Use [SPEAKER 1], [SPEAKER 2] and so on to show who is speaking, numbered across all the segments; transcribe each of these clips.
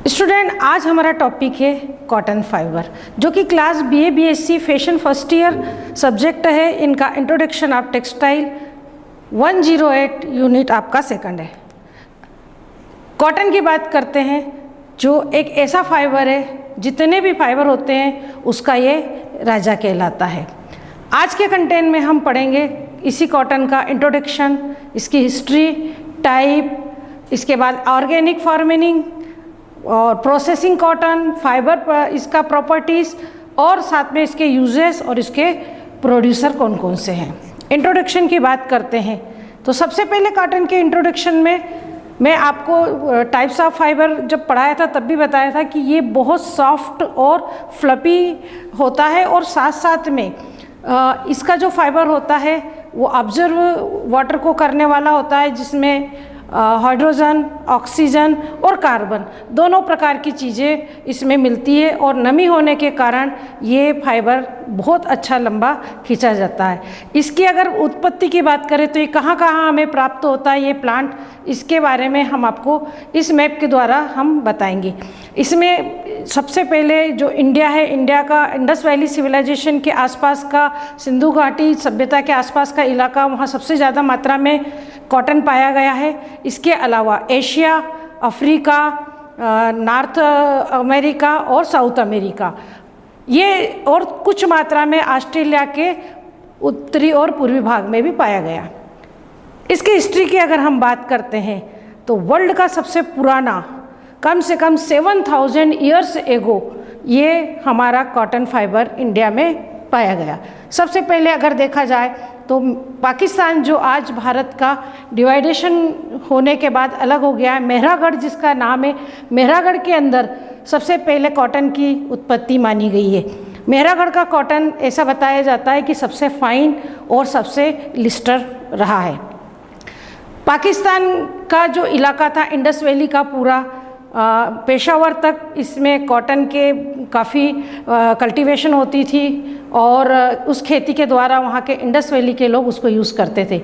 [SPEAKER 1] Student, आज हमारा topic है कॉटन फाइबर, जो कि class BA BSc fashion first year subject है। इनका इंट्रोडक्शन ऑफ टेक्सटाइल 108 यूनिट आपका सेकंड है। कॉटन की बात करते हैं, जो एक ऐसा फाइबर है, जितने भी फाइबर होते हैं उसका ये राजा कहलाता है। आज के कंटेंट में हम पढ़ेंगे इसी कॉटन का इंट्रोडक्शन, इसकी हिस्ट्री, टाइप, इसके बाद ऑर्गेनिक फार्मिंग और प्रोसेसिंग कॉटन फाइबर, इसका प्रॉपर्टीज़ और साथ में इसके यूजेस और इसके प्रोड्यूसर कौन कौन से हैं। इंट्रोडक्शन की बात करते हैं तो सबसे पहले कॉटन के इंट्रोडक्शन में मैं आपको टाइप्स ऑफ फाइबर जब पढ़ाया था तब भी बताया था कि ये बहुत सॉफ्ट और फ्लपी होता है और साथ साथ में इसका जो फाइबर होता है वो ऑब्जर्व वाटर को करने वाला होता है, जिसमें हाइड्रोजन, ऑक्सीजन और कार्बन दोनों प्रकार की चीज़ें इसमें मिलती है और नमी होने के कारण ये फाइबर बहुत अच्छा लंबा खींचा जाता है। इसकी अगर उत्पत्ति की बात करें तो ये कहाँ कहाँ हमें प्राप्त होता है ये प्लांट, इसके बारे में हम आपको इस मैप के द्वारा हम बताएंगे। इसमें सबसे पहले जो इंडिया है, इंडिया का इंडस वैली सिविलाइजेशन के आसपास का, सिंधु घाटी सभ्यता के आसपास का इलाका, वहाँ सबसे ज़्यादा मात्रा में कॉटन पाया गया है। इसके अलावा एशिया, अफ्रीका, नॉर्थ अमेरिका और साउथ अमेरिका, ये और कुछ मात्रा में ऑस्ट्रेलिया के उत्तरी और पूर्वी भाग में भी पाया गया। इसकी हिस्ट्री की अगर हम बात करते हैं तो वर्ल्ड का सबसे पुराना, कम से कम 7000 ईयर्स एगो ये हमारा कॉटन फाइबर इंडिया में पाया गया। सबसे पहले अगर देखा जाए तो पाकिस्तान, जो आज भारत का डिवाइडेशन होने के बाद अलग हो गया है, मेहरागढ़ जिसका नाम है, मेहरागढ़ के अंदर सबसे पहले कॉटन की उत्पत्ति मानी गई है। मेहरागढ़ का कॉटन ऐसा बताया जाता है कि सबसे फाइन और सबसे लिस्टर रहा है। पाकिस्तान का जो इलाका था इंडस वैली का पूरा, पेशावर तक इसमें कॉटन के काफ़ी कल्टीवेशन होती थी और उस खेती के द्वारा वहाँ के इंडस वैली के लोग उसको यूज़ करते थे।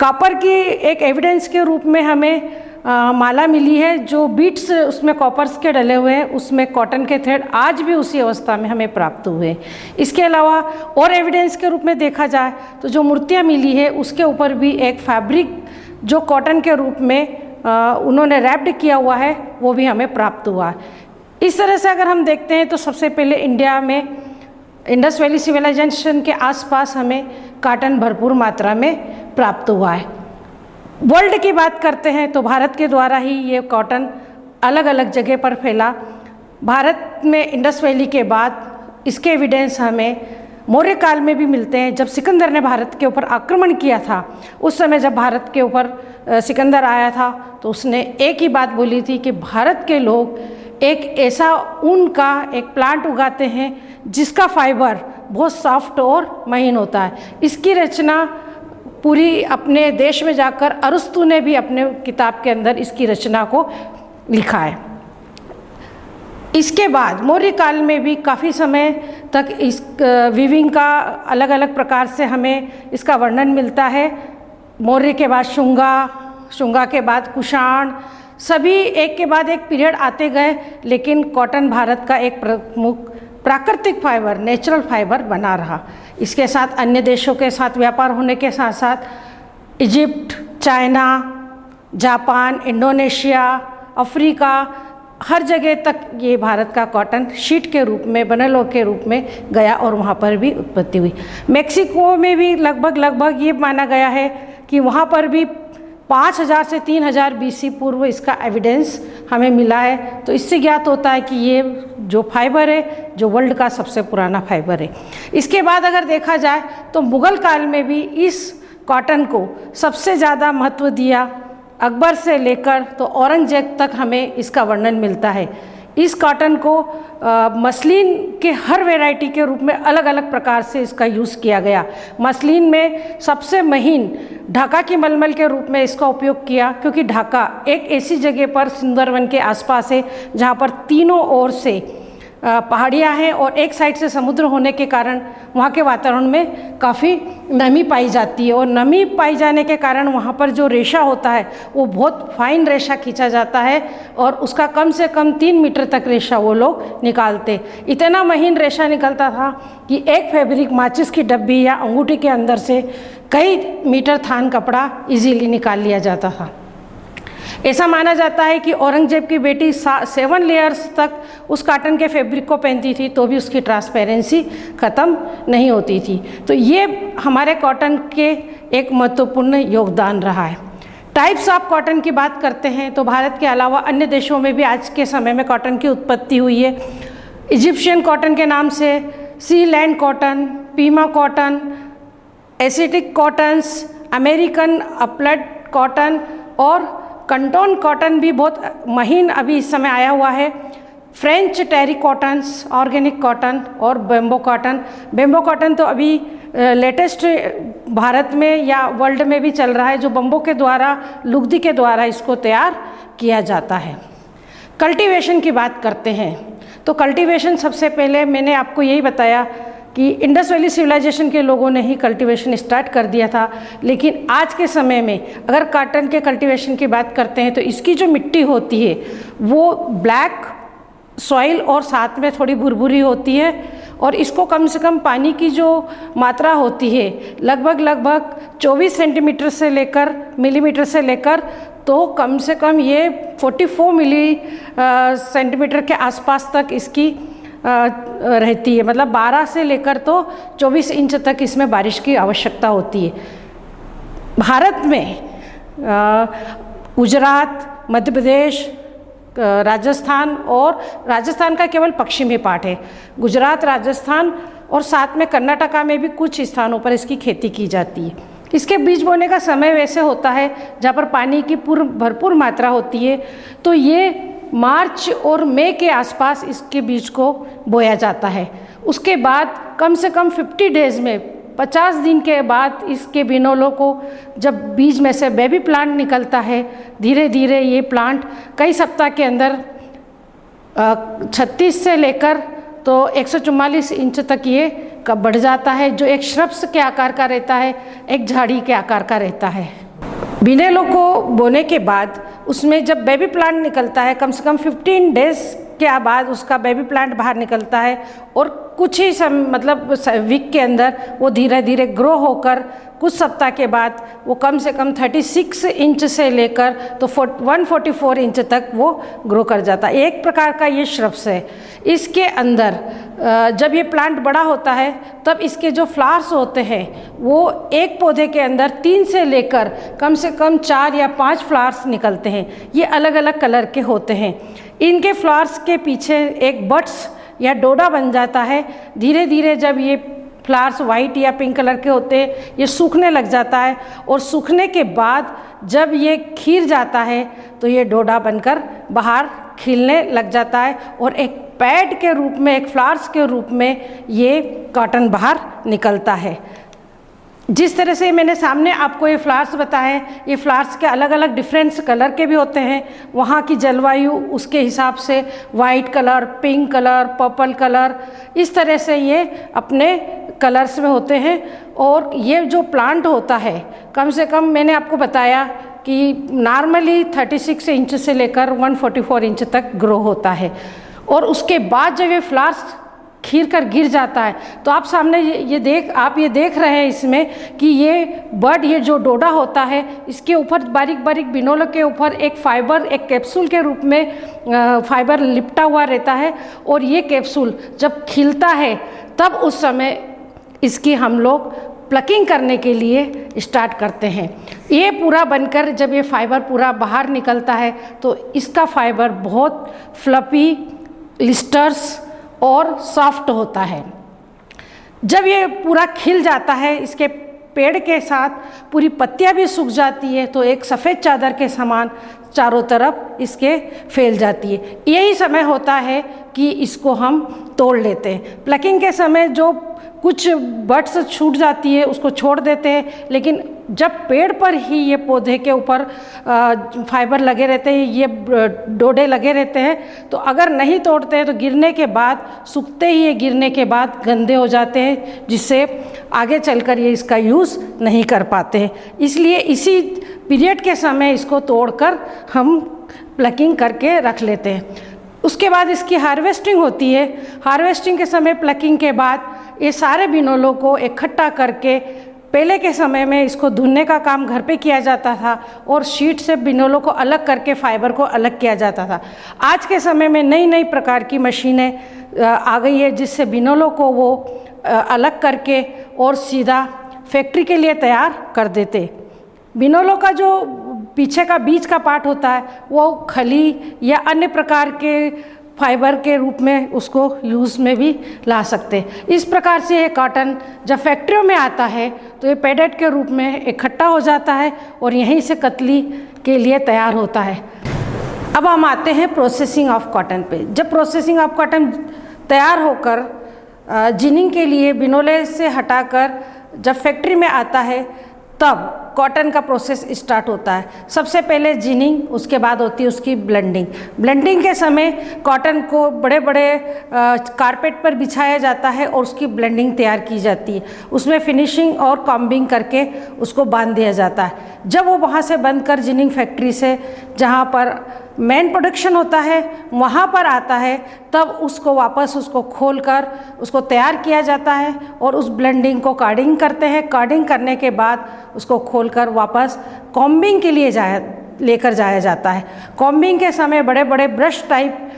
[SPEAKER 1] कॉपर की एक एविडेंस के रूप में हमें माला मिली है, जो बीट्स उसमें कॉपर्स के डले हुए हैं, उसमें कॉटन के थ्रेड आज भी उसी अवस्था में हमें प्राप्त हुए। इसके अलावा और एविडेंस के रूप में देखा जाए तो जो मूर्तियाँ मिली है उसके ऊपर भी एक फैब्रिक जो कॉटन के रूप में उन्होंने रैप्ड किया हुआ है वो भी हमें प्राप्त हुआ है। इस तरह से अगर हम देखते हैं तो सबसे पहले इंडिया में इंडस वैली सिविलाइजेशन के आसपास हमें कॉटन भरपूर मात्रा में प्राप्त हुआ है। वर्ल्ड की बात करते हैं तो भारत के द्वारा ही ये कॉटन अलग अलग जगह पर फैला। भारत में इंडस वैली के बाद इसके एविडेंस हमें मौर्य काल में भी मिलते हैं। जब सिकंदर ने भारत के ऊपर आक्रमण किया था, उस समय जब भारत के ऊपर सिकंदर आया था तो उसने एक ही बात बोली थी कि भारत के लोग एक ऐसा ऊन का एक प्लांट उगाते हैं जिसका फाइबर बहुत सॉफ्ट और महीन होता है। इसकी रचना पूरी अपने देश में जाकर अरस्तु ने भी अपने किताब के अंदर इसकी रचना को लिखा है। इसके बाद मौर्य काल में भी काफ़ी समय तक इस वीविंग का अलग अलग प्रकार से हमें इसका वर्णन मिलता है। मौर्य के बाद शुंगा के बाद कुषाण, सभी एक के बाद एक पीरियड आते गए, लेकिन कॉटन भारत का एक प्रमुख प्राकृतिक फाइबर, नेचुरल फाइबर बना रहा। इसके साथ अन्य देशों के साथ व्यापार होने के साथ साथ Egypt, China, Japan, Indonesia, Africa, हर जगह तक ये भारत का कॉटन शीट के रूप में, बनेलो के रूप में गया और वहाँ पर भी उत्पत्ति हुई। मेक्सिको में भी लगभग ये माना गया है कि वहाँ पर भी 5000 से 3000 BC पूर्व इसका एविडेंस हमें मिला है। तो इससे ज्ञात होता है कि ये जो फाइबर है जो वर्ल्ड का सबसे पुराना फाइबर है। इसके बाद अगर देखा जाए तो मुग़ल काल में भी इस कॉटन को सबसे ज़्यादा महत्व दिया। अकबर से लेकर तो औरंगजेब तक हमें इसका वर्णन मिलता है। इस कॉटन को मसलिन के हर वैरायटी के रूप में अलग अलग प्रकार से इसका यूज़ किया गया। मसलिन में सबसे महीन ढाका की मलमल के रूप में इसका उपयोग किया, क्योंकि ढाका एक ऐसी जगह पर सुंदरवन के आसपास है जहाँ पर तीनों ओर से पहाड़ियाँ हैं और एक साइड से समुद्र होने के कारण वहाँ के वातावरण में काफ़ी नमी पाई जाती है, और नमी पाई जाने के कारण वहाँ पर जो रेशा होता है वो बहुत फाइन रेशा खींचा जाता है, और उसका कम से कम 3 मीटर तक रेशा वो लोग निकालते। इतना महीन रेशा निकलता था कि एक फैब्रिक माचिस की डब्बी या अंगूठी के अंदर से कई मीटर थान कपड़ा इजीली निकाल लिया जाता था। ऐसा माना जाता है कि औरंगजेब की बेटी 7 लेयर्स तक उस कॉटन के फैब्रिक को पहनती थी तो भी उसकी ट्रांसपेरेंसी ख़त्म नहीं होती थी। तो ये हमारे कॉटन के एक महत्वपूर्ण योगदान रहा है। टाइप्स ऑफ कॉटन की बात करते हैं तो भारत के अलावा अन्य देशों में भी आज के समय में कॉटन की उत्पत्ति हुई है। इजिप्शियन कॉटन के नाम से, sea land cotton, pima cotton, Asiatic cottons, American upland cotton और कंटोन कॉटन भी बहुत महीन अभी इस समय आया हुआ है। फ्रेंच टेरी कॉटन्स, ऑर्गेनिक कॉटन और बेम्बो कॉटन। बेम्बो कॉटन तो अभी लेटेस्ट भारत में या वर्ल्ड में भी चल रहा है, जो बम्बो के द्वारा, लुगदी के द्वारा इसको तैयार किया जाता है। कल्टीवेशन की बात करते हैं तो कल्टीवेशन सबसे पहले मैंने आपको यही बताया कि इंडस वैली सिविलाइजेशन के लोगों ने ही कल्टीवेशन स्टार्ट कर दिया था। लेकिन आज के समय में अगर कॉटन के कल्टीवेशन की बात करते हैं तो इसकी जो मिट्टी होती है वो ब्लैक सॉइल और साथ में थोड़ी भुरभुरी होती है, और इसको कम से कम पानी की जो मात्रा होती है लगभग 24 सेंटीमीटर से लेकर मिलीमीटर से लेकर तो कम से कम ये 44 मिली सेंटीमीटर के आसपास तक इसकी रहती है। मतलब 12 से लेकर तो 24 इंच तक इसमें बारिश की आवश्यकता होती है। भारत में गुजरात, मध्य प्रदेश, राजस्थान, और राजस्थान का केवल पश्चिमी पार्ट है, गुजरात, राजस्थान और साथ में कर्नाटका में भी कुछ स्थानों पर इसकी खेती की जाती है। इसके बीज बोने का समय वैसे होता है जहाँ पर पानी की भरपूर मात्रा होती है, तो ये मार्च और मई के आसपास इसके बीज को बोया जाता है। उसके बाद कम से कम 50 डेज़ में 50 दिन के बाद इसके बिनोलों को जब बीज में से बेबी प्लांट निकलता है, धीरे धीरे ये प्लांट कई सप्ताह के अंदर 36 से लेकर तो 144 इंच तक ये कब बढ़ जाता है, जो एक श्रब्स के आकार का रहता है, एक झाड़ी के आकार का रहता है। बिनेलों को बोने के बाद उसमें जब बेबी प्लांट निकलता है, कम से कम 15 डेज़ के बाद उसका बेबी प्लांट बाहर निकलता है, और कुछ ही मतलब वीक के अंदर वो धीरे धीरे ग्रो होकर कुछ सप्ताह के बाद वो कम से कम 36 इंच से लेकर तो 144 इंच तक वो ग्रो कर जाता है। एक प्रकार का ये श्रब्स है। इसके अंदर जब ये प्लांट बड़ा होता है तब इसके जो फ्लावर्स होते हैं वो एक पौधे के अंदर 3 से लेकर कम से कम 4 या 5 फ्लावर्स निकलते हैं। ये अलग अलग कलर के होते हैं। इनके फ्लावर्स के पीछे एक बड्स या डोडा बन जाता है। धीरे धीरे जब ये फ्लावर्स वाइट या पिंक कलर के होते हैं, ये सूखने लग जाता है, और सूखने के बाद जब ये खिल जाता है तो ये डोडा बनकर बाहर खिलने लग जाता है, और एक पैड के रूप में, एक फ्लावर्स के रूप में ये कॉटन बाहर निकलता है। जिस तरह से मैंने सामने आपको ये फ्लावर्स बताए, ये फ्लावर्स के अलग अलग डिफरेंट कलर के भी होते हैं। वहाँ की जलवायु उसके हिसाब से white colour, pink colour, purple colour, इस तरह से ये अपने कलर्स में होते हैं। और ये जो प्लांट होता है कम से कम मैंने आपको बताया कि नॉर्मली 36 इंच से लेकर 144 इंच तक ग्रो होता है, और उसके बाद जब ये फ्लावर्स खीर कर गिर जाता है तो आप सामने ये देख रहे हैं इसमें कि ये बड, ये जो डोडा होता है, इसके ऊपर बारीक बारीक बिनोलों के ऊपर एक फाइबर, एक कैप्सूल के रूप में फाइबर लिपटा हुआ रहता है, और ये कैप्सूल जब खिलता है तब उस समय इसकी हम लोग प्लकिंग करने के लिए स्टार्ट करते हैं। ये पूरा बनकर जब ये फाइबर पूरा बाहर निकलता है तो इसका फाइबर बहुत फ्लफी, लिस्टर्स और सॉफ्ट होता है। जब ये पूरा खिल जाता है, इसके पेड़ के साथ पूरी पत्तियां भी सूख जाती है, तो एक सफ़ेद चादर के समान चारों तरफ इसके फैल जाती है। यही समय होता है कि इसको हम तोड़ लेते हैं। प्लकिंग के समय जो कुछ बड्स छूट जाती है, उसको छोड़ देते हैं, लेकिन जब पेड़ पर ही ये पौधे के ऊपर फाइबर लगे रहते हैं, ये डोडे लगे रहते हैं, तो अगर नहीं तोड़ते हैं तो गिरने के बाद, सूखते ही ये गिरने के बाद गंदे हो जाते हैं, जिससे आगे चलकर ये इसका यूज़ नहीं कर पाते हैं। इसलिए इसी पीरियड के समय इसको तोड़कर हम प्लकिंग करके रख लेते हैं। उसके बाद इसकी हार्वेस्टिंग होती है। हार्वेस्टिंग के समय प्लकिंग के बाद ये सारे बिनोलों को इकट्ठा करके, पहले के समय में इसको धुलने का काम घर पे किया जाता था और शीट से बिनोलों को अलग करके फाइबर को अलग किया जाता था। आज के समय में नई नई प्रकार की मशीनें आ गई है, जिससे बिनोलों को वो अलग करके और सीधा फैक्ट्री के लिए तैयार कर देते। बिनोलों का जो पीछे का बीच का पार्ट होता है वो खली या अन्य प्रकार के फाइबर के रूप में उसको यूज़ में भी ला सकते। इस प्रकार से ये कॉटन जब फैक्ट्रियों में आता है तो ये पैडेड के रूप में इकट्ठा हो जाता है और यहीं से कतली के लिए तैयार होता है। अब हम आते हैं प्रोसेसिंग ऑफ कॉटन पे। जब प्रोसेसिंग ऑफ कॉटन तैयार होकर जिनिंग के लिए बिनोले से हटाकर जब फैक्ट्री में आता है, तब कॉटन का प्रोसेस स्टार्ट होता है। सबसे पहले जिनिंग, उसके बाद होती है उसकी ब्लेंडिंग। ब्लेंडिंग के समय कॉटन को बड़े बड़े कारपेट पर बिछाया जाता है और उसकी ब्लेंडिंग तैयार की जाती है। उसमें फिनिशिंग और कॉम्बिंग करके उसको बांध दिया जाता है। जब वो वहाँ से बंद कर जिनिंग फैक्ट्री से, जहाँ पर मेन प्रोडक्शन होता है, वहाँ पर आता है, तब उसको वापस उसको खोलकर उसको तैयार किया जाता है और उस ब्लेंडिंग को कार्डिंग करते हैं। कार्डिंग करने के बाद उसको खोलकर वापस कॉम्बिंग के लिए लेकर जाया जाता है। कॉम्बिंग के समय बड़े बड़े ब्रश टाइप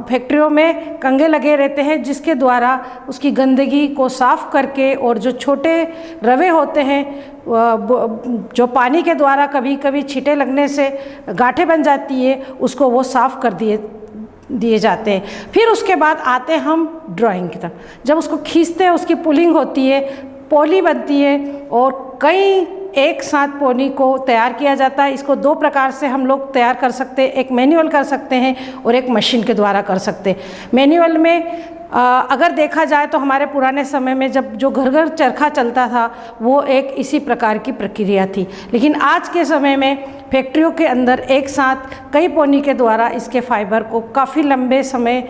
[SPEAKER 1] फैक्ट्रियों में कंघे लगे रहते हैं, जिसके द्वारा उसकी गंदगी को साफ़ करके और जो छोटे रवे होते हैं जो पानी के द्वारा कभी कभी छींटे लगने से गांठें बन जाती है, उसको वो साफ़ कर दिए जाते हैं। फिर उसके बाद आते हैं हम ड्राइंग की तरफ। जब उसको खींचते हैं उसकी पुलिंग होती है, पोली बनती है और कई एक साथ पोनी को तैयार किया जाता है। इसको दो प्रकार से हम लोग तैयार कर सकते हैं, एक मैनुअल कर सकते हैं और एक मशीन के द्वारा कर सकते हैं। मैनुअल में अगर देखा जाए तो हमारे पुराने समय में जब जो घर घर चरखा चलता था, वो एक इसी प्रकार की प्रक्रिया थी। लेकिन आज के समय में फैक्ट्रियों के अंदर एक साथ कई पोनी के द्वारा इसके फाइबर को काफ़ी लंबे समय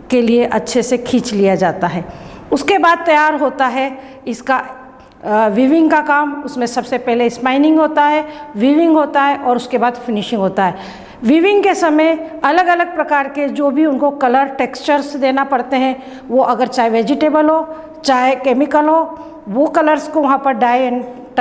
[SPEAKER 1] के लिए अच्छे से खींच लिया जाता है। उसके बाद तैयार होता है इसका वीविंग का काम। उसमें सबसे पहले स्पाइनिंग होता है, वीविंग होता है और उसके बाद फिनिशिंग होता है। वीविंग के समय अलग अलग प्रकार के जो भी उनको कलर टेक्सचर्स देना पड़ते हैं, वो अगर चाहे वेजिटेबल हो चाहे केमिकल हो, वो कलर्स को वहाँ पर टाई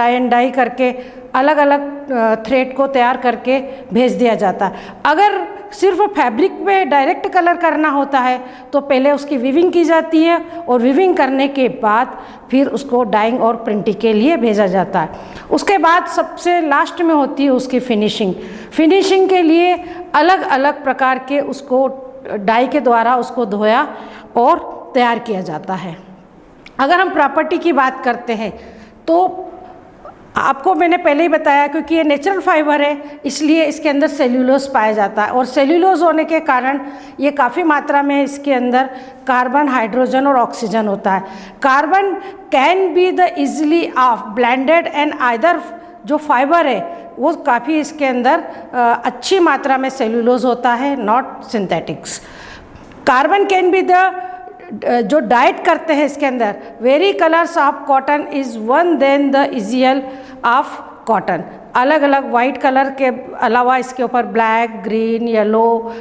[SPEAKER 1] एंड डाई करके अलग अलग थ्रेड को तैयार करके भेज दिया जाता है। अगर सिर्फ फैब्रिक पे डायरेक्ट कलर करना होता है तो पहले उसकी वीविंग की जाती है और वीविंग करने के बाद फिर उसको डाइंग और प्रिंटिंग के लिए भेजा जाता है। उसके बाद सबसे लास्ट में होती है उसकी फिनिशिंग। फिनिशिंग के लिए अलग अलग प्रकार के उसको डाई के द्वारा उसको धोया और तैयार किया जाता है। अगर हम प्रॉपर्टी की बात करते हैं तो आपको मैंने पहले ही बताया, क्योंकि ये नेचुरल फाइबर है इसलिए इसके अंदर सेल्यूलोज पाया जाता है और सेल्यूलोज होने के कारण ये काफ़ी मात्रा में इसके अंदर कार्बन, हाइड्रोजन और ऑक्सीजन होता है। Carbon can be the easily of blended and either जो फाइबर है वो काफ़ी इसके अंदर अच्छी मात्रा में सेल्यूलोज होता है, not synthetics. Carbon can be the जो डाइट करते हैं इसके अंदर, very colours of cotton is one then the इजियल ऑफ कॉटन। अलग अलग वाइट कलर के अलावा इसके ऊपर ब्लैक, ग्रीन, येलो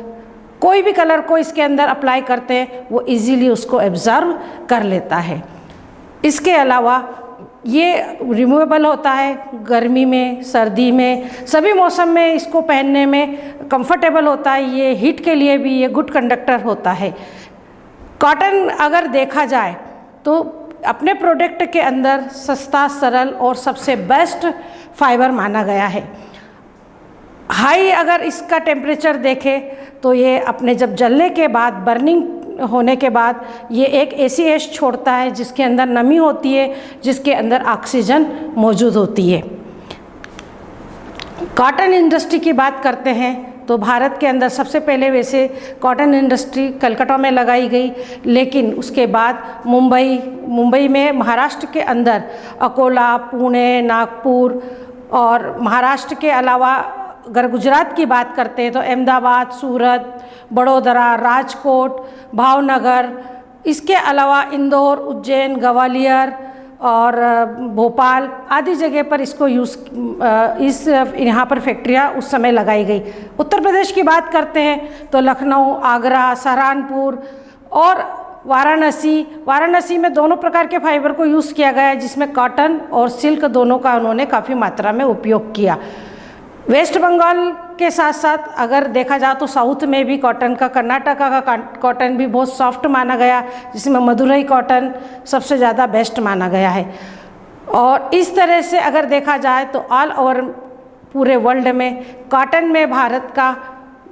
[SPEAKER 1] कोई भी कलर को इसके अंदर अप्लाई करते हैं वो इजीली उसको एब्जर्व कर लेता है। इसके अलावा ये रिमूवेबल होता है, गर्मी में, सर्दी में, सभी मौसम में इसको पहनने में कंफर्टेबल होता है। ये हीट के लिए भी ये गुड कंडक्टर होता है। कॉटन अगर देखा जाए तो अपने प्रोडक्ट के अंदर सस्ता, सरल और सबसे बेस्ट फाइबर माना गया है। हाई अगर इसका टेम्परेचर देखें तो ये अपने जब जलने के बाद, बर्निंग होने के बाद ये एक ऐसी ऐश छोड़ता है जिसके अंदर नमी होती है, जिसके अंदर ऑक्सीजन मौजूद होती है। कॉटन इंडस्ट्री की बात करते हैं तो भारत के अंदर सबसे पहले वैसे कॉटन इंडस्ट्री कलकत्ता में लगाई गई, लेकिन उसके बाद मुंबई में महाराष्ट्र के अंदर अकोला, पुणे, नागपुर और महाराष्ट्र के अलावा अगर गुजरात की बात करते हैं तो अहमदाबाद, सूरत, बड़ोदरा, राजकोट, भावनगर, इसके अलावा इंदौर, उज्जैन, ग्वालियर और भोपाल आदि जगह पर इसको यहाँ पर फैक्ट्रियाँ उस समय लगाई गई। उत्तर प्रदेश की बात करते हैं तो लखनऊ, आगरा, सहारनपुर और वाराणसी में दोनों प्रकार के फाइबर को यूज़ किया गया है, जिसमें कॉटन और सिल्क दोनों का उन्होंने काफ़ी मात्रा में उपयोग किया। वेस्ट बंगाल के साथ साथ अगर देखा जाए तो साउथ में भी कॉटन का, कर्नाटका का कॉटन भी बहुत सॉफ्ट माना गया, जिसमें मदुरई कॉटन सबसे ज़्यादा बेस्ट माना गया है। और इस तरह से अगर देखा जाए तो ऑल ओवर पूरे वर्ल्ड में कॉटन में भारत का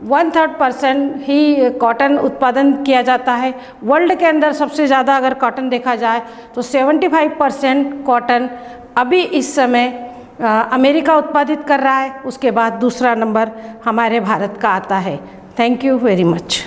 [SPEAKER 1] 1/3% ही कॉटन उत्पादन किया जाता है। वर्ल्ड के अंदर सबसे ज़्यादा अगर कॉटन देखा जाए तो 75% कॉटन अभी इस समय अमेरिका उत्पादित कर रहा है, उसके बाद दूसरा नंबर हमारे भारत का आता है। Thank you very much.